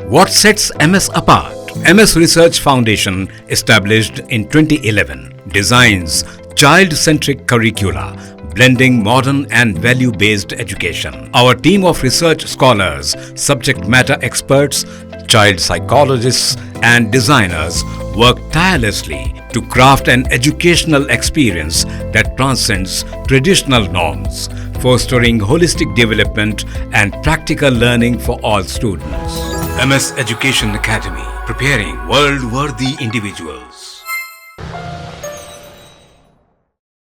What sets MS apart? MS Research Foundation, established in 2011, designs child-centric curricula, blending modern and value-based education. Our team of research scholars, subject matter experts, child psychologists and designers work tirelessly to craft an educational experience that transcends traditional norms, fostering holistic development and practical learning for all students. MS Education Academy, preparing world-worthy individuals.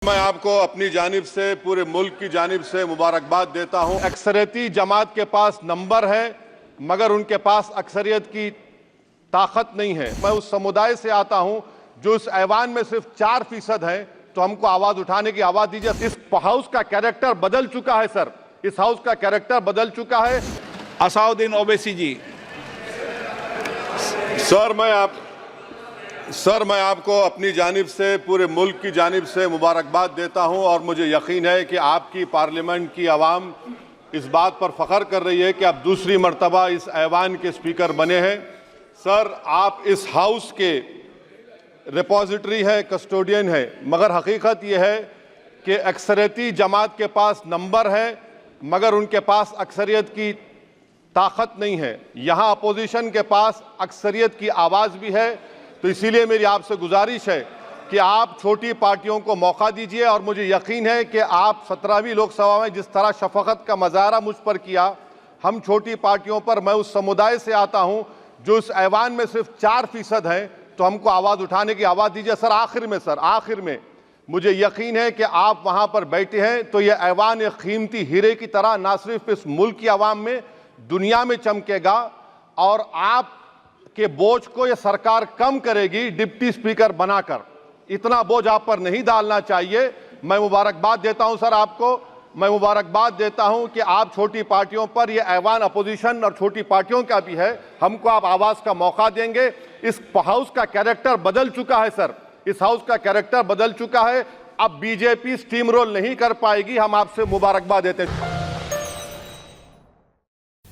मैं आपको अपनी जानिब से, पूरे मुल्क की जानिब से मुबारकबाद देता हूं। अक्सरियती जमात के पास नंबर है, मगर उनके पास अक्सरियत की ताकत नहीं है। मैं उस समुदाय से आता हूं जो इस ऐवान में सिर्फ 4% है, तो हमको आवाज उठाने की आवाज दीजिए। इस हाउस का कैरेक्टर बदल चुका है सर, इस हाउस का कैरेक्टर बदल चुका है। असाउद्दीन ओवैसी जी। सर मैं आपको अपनी जानिब से, पूरे मुल्क की जानिब से मुबारकबाद देता हूं और मुझे यकीन है कि आपकी पार्लियामेंट की आवाम इस बात पर फख्र कर रही है कि आप दूसरी मर्तबा इस ऐवान के स्पीकर बने हैं। सर, आप इस हाउस के रिपोजिटरी है, कस्टोडियन है, मगर हकीकत यह है कि अक्सरियती जमात के पास नंबर है, मगर उनके पास अक्सरियत की ताकत नहीं है। यहाँ अपोजिशन के पास अक्सरियत की आवाज़ भी है, तो इसीलिए मेरी आपसे गुजारिश है कि आप छोटी पार्टियों को मौका दीजिए। और मुझे यकीन है कि आप 17वीं लोकसभा में जिस तरह शफकत का मुजाहरा मुझ पर किया, हम छोटी पार्टियों पर, मैं उस समुदाय से आता हूं जो इस ऐवान में सिर्फ 4% है, तो हमको आवाज़ उठाने की आवाज़ दीजिए। सर आखिर में मुझे यकीन है कि आप वहां पर बैठे हैं तो यह ऐवान एक कीमती हीरे की तरह ना सिर्फ इस मुल्क की आवाम में, दुनिया में चमकेगा और आप के बोझ को यह सरकार कम करेगी डिप्टी स्पीकर बनाकर। इतना बोझ आप पर नहीं डालना चाहिए। मैं मुबारकबाद देता हूं सर आपको, मैं मुबारकबाद देता हूं कि आप छोटी पार्टियों पर, यह ऐवान अपोजिशन और छोटी पार्टियों का भी है, हमको आप आवाज़ का मौका देंगे। इस हाउस का कैरेक्टर बदल चुका है सर, इस हाउस का कैरेक्टर बदल चुका है। अब बीजेपी स्टीम रोल नहीं कर पाएगी। हम आपसे मुबारकबाद देते हैं।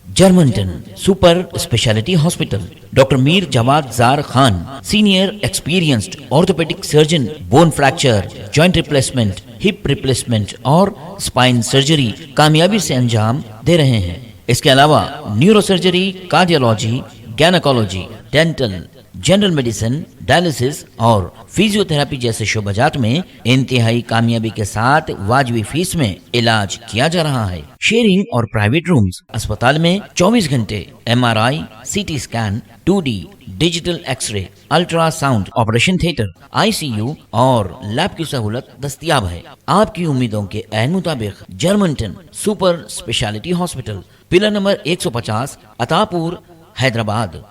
Germanton super speciality hospital, doctor Mir Jawad Zar Khan, senior experienced orthopaedic surgeon, bone fracture, joint replacement, hip replacement और स्पाइन सर्जरी कामयाबी से अंजाम दे रहे हैं। इसके अलावा neuro surgery, cardiology, gynaecology, dental, general medicine, dialysis और फिजियोथेरेपी जैसे शोबाजात में इंतहाई कामयाबी के साथ वाजबी फीस में इलाज किया जा रहा है। शेयरिंग और प्राइवेट रूम्स, अस्पताल में 24 घंटे MRI, CT scan, 2D digital x-ray, ultrasound, operation theatre, ICU और लैब की सहूलत दस्तयाब है। आपकी उम्मीदों के ऐन मुताबिक Germanton super speciality hospital, pillar number 150, Attapur, Hyderabad.